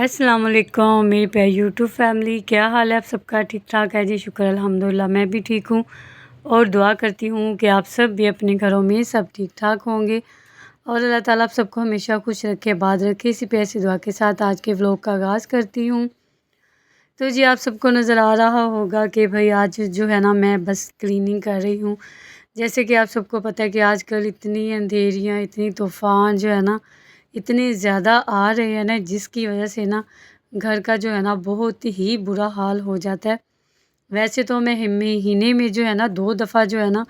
अस्सलाम वालेकुम मेरी प्यारी यूट्यूब फैमिली, क्या हाल है आप सबका? ठीक ठाक है जी, शुक्र अल्हम्दुलिल्लाह मैं भी ठीक हूँ। और दुआ करती हूँ कि आप सब भी अपने घरों में सब ठीक ठाक होंगे और अल्लाह ताला आप सबको हमेशा खुश रखे, आबाद रखे। इसी प्यारी दुआ के साथ आज के व्लॉग का आगाज़ करती हूँ। तो जी आप सबको नज़र आ रहा होगा कि भाई आज जो है ना मैं बस क्लीनिंग कर रही हूँ। जैसे कि आप सबको पता है कि आजकल इतनी अंधेरियाँ, इतनी तूफ़ान जो है ना इतने ज़्यादा आ रहे हैं ना, जिसकी वजह से ना घर का जो है ना बहुत ही बुरा हाल हो जाता है। वैसे तो मैं महीने में जो है ना 2 दफ़ा जो है ना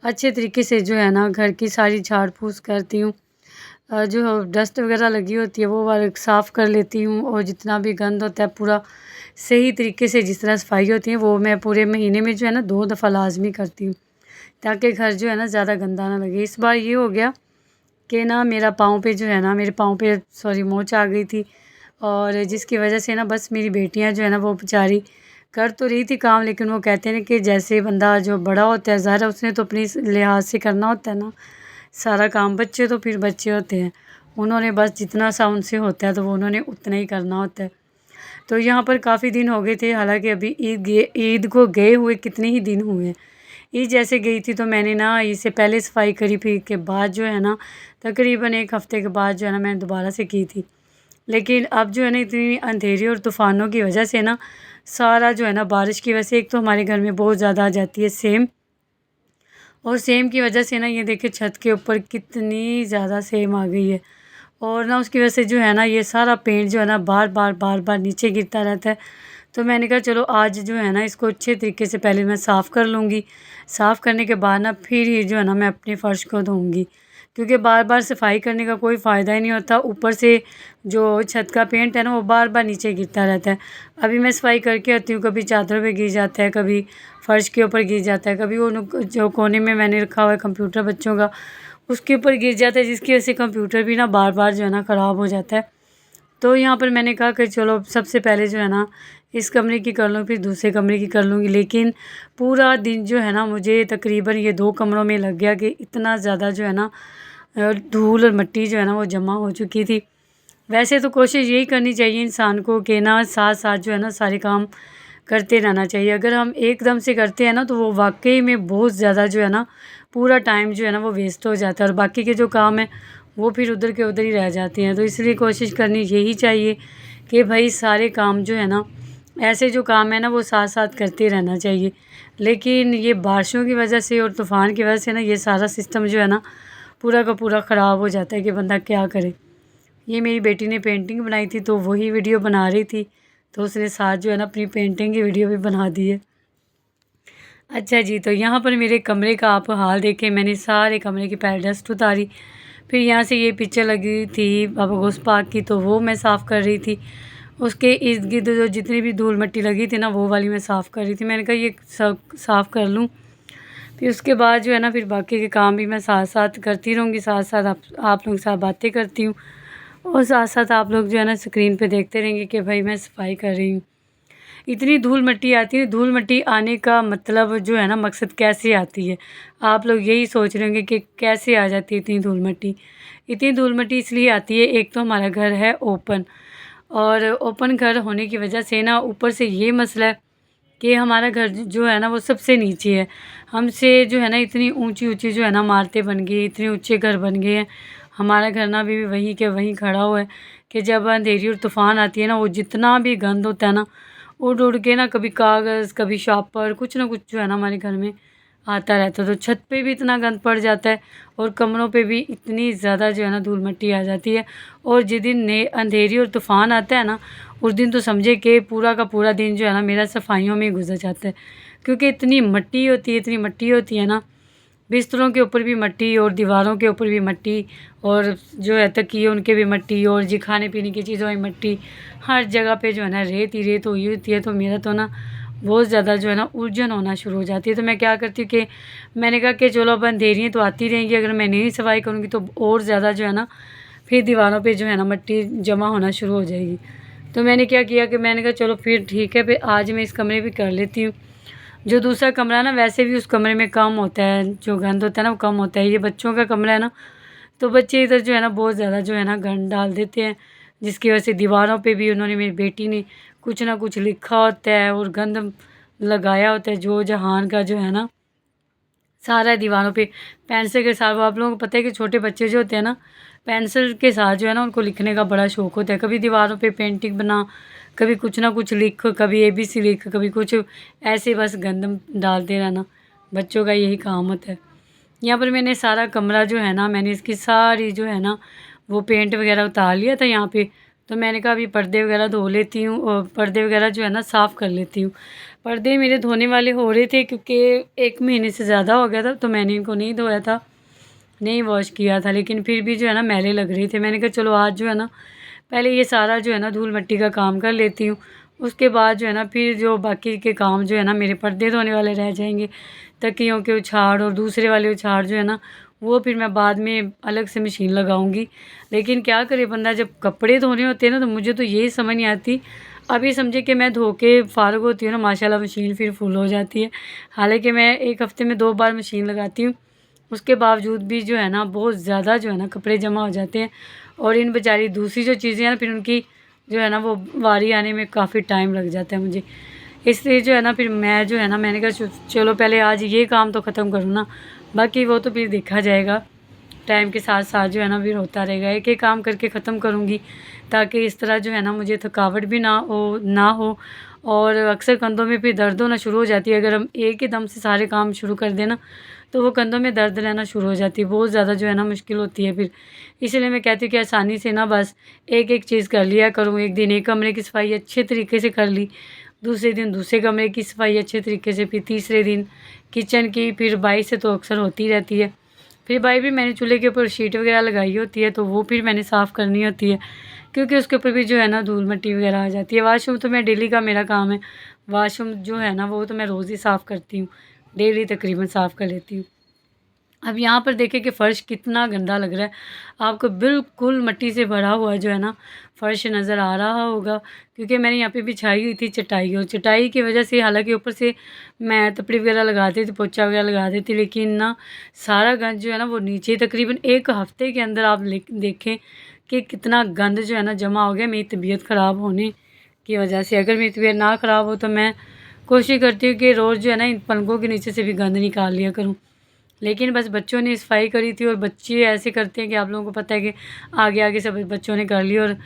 अच्छे तरीके से जो है ना घर की सारी झाड़ फूस करती हूँ। जो डस्ट वगैरह लगी होती है वो वाला साफ़ कर लेती हूँ, और जितना भी गंद होता है पूरा सही तरीके से जिस तरह सफाई होती है वो मैं पूरे महीने में जो है ना 2 दफ़ा लाज़मी करती हूँ, ताकि घर जो है ना ज़्यादा गंदा ना लगे। इस बार ये हो गया कि ना मेरा पाँव पे जो है ना मेरे पाँव पे मोच आ गई थी, और जिसकी वजह से ना बस मेरी बेटियां जो है ना वो बेचारी कर तो रही थी काम, लेकिन वो कहते हैं कि जैसे बंदा जो बड़ा होता है ज़ाहिर है उसने तो अपनी लिहाज से करना होता है ना सारा काम। बच्चे तो फिर बच्चे होते हैं, उन्होंने बस जितना सा उनसे होता है तो वो उन्होंने उतना ही करना होता है। तो यहाँ पर काफ़ी दिन हो गए थे, हालांकि अभी ईद को गए हुए कितने ही दिन हुए हैं। ईद जैसे गई थी तो मैंने ना इससे पहले सफाई करी, फिर के बाद जो है ना तकरीबन 1 हफ़्ते के बाद जो है ना मैंने दोबारा से की थी। लेकिन अब जो है ना इतनी अंधेरी और तूफ़ानों की वजह से ना सारा जो है ना बारिश की वजह से एक तो हमारे घर में बहुत ज़्यादा आ जाती है सेम, और सेम की वजह से ना ये देखिए छत के ऊपर कितनी ज़्यादा सेम आ गई है, और ना उसकी वजह से जो है ना ये सारा पेंट जो है ना बार बार नीचे गिरता रहता है। तो मैंने कहा चलो आज जो है ना इसको अच्छे तरीके से पहले मैं साफ़ कर लूँगी। साफ़ करने के बाद ना फिर ही जो है ना मैं अपने फ़र्श को धोऊँगी, क्योंकि बार बार सफाई करने का कोई फ़ायदा ही नहीं होता। ऊपर से जो छत का पेंट है ना वो बार बार नीचे गिरता रहता है। अभी मैं सफाई करके आती हूँ, कभी चादरों पे गिर जाता है, कभी फ़र्श के ऊपर गिर जाता है, कभी वो जो कोने में मैंने रखा हुआ है कंप्यूटर बच्चों का उसके ऊपर गिर जाता है, जिसकी वजह से कंप्यूटर भी ना बार बार जो है ना ख़राब हो जाता है। तो यहाँ पर मैंने कहा कि चलो सबसे पहले जो है ना इस कमरे की कर लूँ, फिर दूसरे कमरे की कर लूँगी। लेकिन पूरा दिन जो है ना मुझे तकरीबन ये 2 कमरों में लग गया कि इतना ज़्यादा जो है ना धूल और मिट्टी जो है ना वो जमा हो चुकी थी। वैसे तो कोशिश यही करनी चाहिए इंसान को कि ना साथ साथ जो है ना सारे काम करते रहना चाहिए। अगर हम एकदम से करते हैं ना तो वो वाक़ई में बहुत ज़्यादा जो है ना पूरा टाइम जो है ना वो वेस्ट हो जाता है, और बाकी के जो काम हैं वो फिर उधर के उधर ही रह जाते हैं। तो इसलिए कोशिश करनी यही चाहिए कि भाई सारे काम जो है ना ऐसे जो काम है ना वो साथ साथ करते रहना चाहिए। लेकिन ये बारिशों की वजह से और तूफ़ान की वजह से ना ये सारा सिस्टम जो है ना पूरा का पूरा ख़राब हो जाता है कि बंदा क्या करे। ये मेरी बेटी ने पेंटिंग बनाई थी तो वही वीडियो बना रही थी, तो उसने साथ जो है ना अपनी पेंटिंग की वीडियो भी बना दी है। अच्छा जी, तो यहाँ पर मेरे कमरे का आप हाल देखें, मैंने सारे कमरे की पहले डस्ट उतारी, फिर यहाँ से ये पिक्चर लगी थी बाबा घोष पार्क की तो वो मैं साफ़ कर रही थी। उसके इर्द-गिर्द जो जितनी भी धूल मिट्टी लगी थी ना वो वाली मैं साफ़ कर रही थी। मैंने कहा ये सब साफ़ कर लूँ, फिर उसके बाद जो है ना फिर बाकी के काम भी मैं साथ-साथ करती रहूँगी, साथ-साथ आप लोगों के साथ बातें करती हूँ, और साथ-साथ आप लोग जो है ना स्क्रीन पे देखते रहेंगे कि भाई मैं सफाई कर रही हूँ। इतनी धूल मिट्टी आती है, धूल मिट्टी आने का मतलब जो है ना मकसद कैसे आती है? आप लोग यही सोच रहे होंगे कि कैसे आ जाती है इतनी धूल मिट्टी? इतनी धूल मिट्टी इसलिए आती है, एक तो हमारा घर है ओपन, और ओपन घर होने की वजह से ना ऊपर से ये मसला है कि हमारा घर जो है ना वो सबसे नीचे है। हमसे जो है ना इतनी ऊँची-ऊँची जो है ना इमारतें बन गई, इतने ऊँचे घर बन गए हैं। हमारा घर ना अभी भी वहीं के वहीं खड़ा हुआ है कि जब अंधेरी और तूफ़ान आती है ना वो जितना भी गंद होता है ना उड़ उड़ के ना कभी कागज़, कभी शापर, कुछ ना कुछ जो है ना हमारे घर में आता रहता है। तो छत पे भी इतना गंद पड़ जाता है, और कमरों पे भी इतनी ज़्यादा जो है ना धूल मिट्टी आ जाती है। और जिस दिन ने अंधेरी और तूफ़ान आता है ना उस दिन तो समझे कि पूरा का पूरा दिन जो है ना मेरा सफाइयों में ही गुजर जाता है, क्योंकि इतनी मिट्टी होती है, इतनी मिट्टी होती है ना, बिस्तरों के ऊपर भी मिट्टी और दीवारों के ऊपर भी मिट्टी, और जो है तकिए उनके भी मिट्टी, और जी खाने पीने की चीज़ों में मिट्टी, हर जगह पे जो है ना रेत ही रेत हुई होती है। तो मेरा तो ना बहुत ज़्यादा जो है ना उलझन होना शुरू हो जाती है। तो मैं क्या करती हूँ कि मैंने कहा कि चलो अब अंधेरियाँ तो आती रहेंगी, अगर मैं नहीं सफाई करूँगी तो और ज़्यादा जो है ना फिर दीवारों पे जो है ना मिट्टी जमा होना शुरू हो जाएगी। तो मैंने क्या किया कि मैंने कहा चलो फिर ठीक है, फिर आज मैं इस कमरे भी कर लेती हूँ। जो दूसरा कमरा ना वैसे भी उस कमरे में कम होता है, जो गंद होता है ना वो कम होता है। ये बच्चों का कमरा है ना, तो बच्चे इधर जो है ना बहुत ज़्यादा जो है ना गंद डाल देते हैं, जिसकी वजह से दीवारों पे भी उन्होंने, मेरी बेटी ने, कुछ ना कुछ लिखा होता है और गंद लगाया होता है। जो जहान का जो है ना सारा दीवारों पे पेंसिल के साथ, वो आप लोगों को पता है कि छोटे बच्चे जो होते हैं ना, पेंसिल के साथ जो है ना उनको लिखने का बड़ा शौक होता है। कभी दीवारों पे पेंटिंग बना, कभी कुछ ना कुछ लिख, कभी ABC लिख, कभी कुछ, ऐसे बस गंद डालते रहना। बच्चों का यही काम होता है। यहाँ पर मैंने सारा कमरा जो है ना, मैंने इसकी सारी जो है ना वो पेंट वगैरह उतार लिया था यहाँ पे। तो मैंने कहा अभी पर्दे वगैरह धो लेती हूँ और पर्दे वगैरह जो है ना साफ़ कर लेती हूँ। पर्दे मेरे धोने वाले हो रहे थे क्योंकि 1 महीने से ज़्यादा हो गया था, तो मैंने इनको नहीं धोया था, नहीं वॉश किया था, लेकिन फिर भी जो है ना मैले लग रहे थे। मैंने कहा चलो आज जो है ना पहले ये सारा जो है ना धूल मिट्टी का काम कर लेती हूँ, उसके बाद जो है ना फिर जो बाकी के काम जो है ना मेरे पर्दे धोने वाले रह जाएंगे। तकियों के उछाड़ और दूसरे वाले उछाड़ जो है ना वो फिर मैं बाद में अलग से मशीन लगाऊंगी। लेकिन क्या करे बंदा, जब कपड़े धोने होते हैं ना तो मुझे तो यही समझ नहीं आती। अभी समझे कि मैं धो के फ़ारग होती हूँ ना, माशाल्लाह मशीन फिर फुल हो जाती है। हालांकि मैं 1 हफ़्ते में 2 बार मशीन लगाती हूँ, उसके बावजूद भी जो है ना बहुत ज़्यादा जो है ना कपड़े जमा हो जाते हैं। और इन बेचारी दूसरी जो चीज़ें हैं ना फिर उनकी जो है ना वो वारी आने में काफ़ी टाइम लग जाता है मुझे। इसलिए जो है ना फिर मैं जो है ना मैंने कहा चलो पहले आज ये काम तो ख़त्म करूँ ना, बाकी वो तो फिर देखा जाएगा। टाइम के साथ साथ जो है ना फिर होता रहेगा, एक एक काम करके ख़त्म करूँगी, ताकि इस तरह जो है ना मुझे थकावट भी ना हो। और अक्सर कंधों में फिर दर्द होना शुरू हो जाती है। अगर हम एक ही दम से सारे काम शुरू कर दें ना तो वो कंधों में दर्द रहना शुरू हो जाती है, बहुत ज़्यादा जो है ना मुश्किल होती है फिर। इसलिए मैं कहती हूँ कि आसानी से ना बस एक एक चीज़ कर लिया करूँ। एक दिन एक कमरे की सफाई अच्छे तरीके से कर ली, दूसरे दिन दूसरे कमरे की सफाई अच्छे तरीके से, फिर तीसरे दिन किचन की, फिर बाई से तो अक्सर होती रहती है। फिर बाई भी मैंने चूल्हे के ऊपर शीट वगैरह लगाई होती है, तो वो फिर मैंने साफ़ करनी होती है, क्योंकि उसके ऊपर भी जो है ना धूल मिट्टी वगैरह आ जाती है। वाशरूम तो मैं डेली का मेरा काम है, वाशरूम जो है ना वो तो मैं रोज़ ही साफ़ करती हूँ, डेली तकरीबन साफ़ कर लेती हूँ। अब यहाँ पर देखें कि फ़र्श कितना गंदा लग रहा है, आपको बिल्कुल मिट्टी से भरा हुआ जो है ना फ़र्श नज़र आ रहा होगा, क्योंकि मैंने यहाँ पे बिछाई हुई थी चटाई, और चटाई की वजह से हालांकि ऊपर से मैं तपड़ी वगैरह लगा देती, पोछा वगैरह लगा देती, लेकिन ना सारा गंद जो है ना वो नीचे तकरीबन 1 हफ़्ते के अंदर आप देखें कि कितना गंद जो है ना जमा हो गया मेरी तबीयत ख़राब होने की वजह से। अगर मेरी तबीयत ना ख़राब हो तो मैं कोशिश करती हूँ कि रोज़ जो है ना इन पलकों के नीचे से भी गंद निकाल लिया करूँ, लेकिन बस बच्चों ने सफाई करी थी। और बच्चे ऐसे करते हैं कि आप लोगों को पता है कि आगे आगे सब बच्चों ने कर ली, और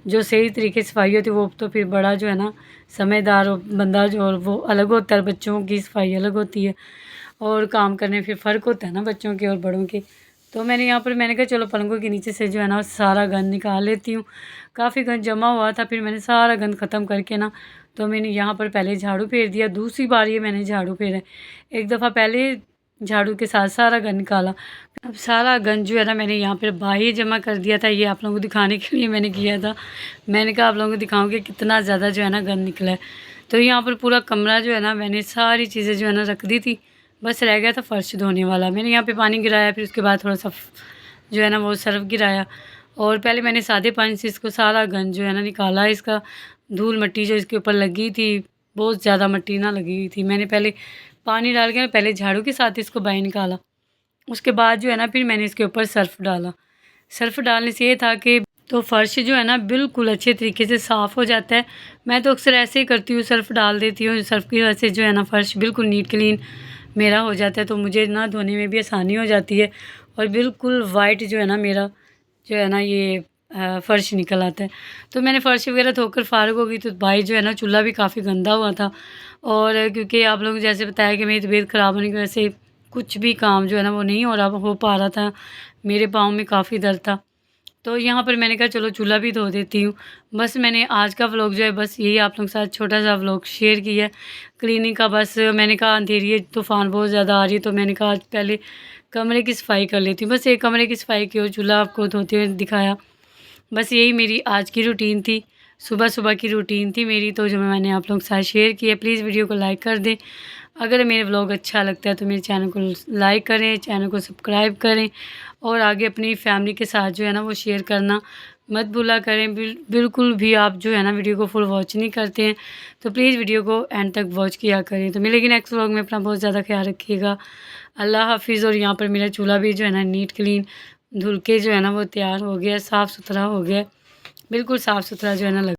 जो सही तरीके से सफाई होती है वो तो फिर बड़ा जो है ना समझदार और बंदा जो, और वो अलग होता है, बच्चों की सफाई अलग होती है, और काम करने फिर फ़र्क होता है ना बच्चों के और बड़ों के। तो मैंने कहा चलो पलंगों के नीचे से जो है ना सारा गंद निकाल लेती हूँ। काफ़ी गंद जमा हुआ था, फिर मैंने सारा गंद ख़त्म करके ना तो मैंने यहाँ पर पहले झाड़ू फेर दिया, दूसरी बार ये मैंने झाड़ू फेरा। एक दफ़ा पहले झाड़ू के साथ सारा गंद निकाला, अब सारा गंद जो है ना मैंने यहाँ पर बाहर जमा कर दिया था। ये आप लोगों को दिखाने के लिए मैंने किया था। मैंने कहा आप लोगों को दिखाऊँ कि कितना ज़्यादा जो है ना गंद निकला है। तो यहाँ पर पूरा कमरा जो है ना मैंने सारी चीज़ें जो है ना रख दी थी, बस रह गया था फ़र्श धोने वाला। मैंने यहाँ पे पानी गिराया, फिर उसके बाद थोड़ा सा जो है ना वो सर्फ़ गिराया, और पहले मैंने सादे पानी से इसको सारा गंद जो है ना निकाला। इसका धूल मिट्टी जो इसके ऊपर लगी थी, बहुत ज़्यादा मिट्टी ना लगी हुई थी, मैंने पहले पानी डाल के ना पहले झाड़ू के साथ इसको बाहर निकाला। उसके बाद जो है ना फिर मैंने इसके ऊपर सर्फ़ डाला। सर्फ़ डालने से ये था कि तो फ़र्श जो है ना बिल्कुल अच्छे तरीके से साफ़ हो जाता है। मैं तो अक्सर ऐसे ही करती हूँ, सर्फ़ डाल देती हूँ, सर्फ़ की वजह से जो है ना फ़र्श बिल्कुल नीट क्लीन मेरा हो जाता है, तो मुझे ना धोने में भी आसानी हो जाती है, और बिल्कुल वाइट जो है ना मेरा जो है ना ये फ़र्श निकल आता है। तो मैंने फ़र्श वगैरह धोकर फ़ारिग हो गई, तो भाई जो है ना चूल्हा भी काफ़ी गंदा हुआ था, और क्योंकि आप लोगों को जैसे बताया कि मेरी तबीयत ख़राब होने की वजह से कुछ भी काम जो है ना वो नहीं हो पा रहा था, मेरे पाँव में काफ़ी दर्द था। तो यहाँ पर मैंने कहा चलो चूल्हा भी धो देती हूँ। बस मैंने आज का व्लॉग जो है बस यही आप लोगों के साथ छोटा-सा व्लॉग शेयर किया है क्लीनिंग का। बस मैंने कहा अंधेरी है, तूफ़ान बहुत ज़्यादा आ रही है, तो मैंने कहा आज पहले कमरे की सफाई कर लेती हूँ। बस एक कमरे की सफाई की और चूल्हा आपको धोते हुए दिखाया। बस यही मेरी आज की रूटीन थी, सुबह-सुबह की रूटीन थी मेरी, तो जो मैंने आप लोगों के साथ शेयर की है। प्लीज़ वीडियो को लाइक कर दें। अगर मेरे व्लॉग अच्छा लगता है तो मेरे चैनल को लाइक करें, चैनल को सब्सक्राइब करें, और आगे अपनी फैमिली के साथ जो है ना वो शेयर करना मत भूला करें। बिल्कुल भी आप जो है ना वीडियो को फुल वॉच नहीं करते हैं, तो प्लीज़ वीडियो को एंड तक वॉच किया करें। तो मिलेगी नेक्स्ट व्लॉग में, अपना बहुत ज़्यादा ख्याल रखिएगा। अल्लाह हाफ़िज़। और यहाँ पर मेरा चूल्हा भी जो है ना नीट क्लीन धुल के जो है ना वो तैयार हो गया, साफ़ सुथरा हो गया। बिल्कुल साफ़ सुथरा जो है ना लग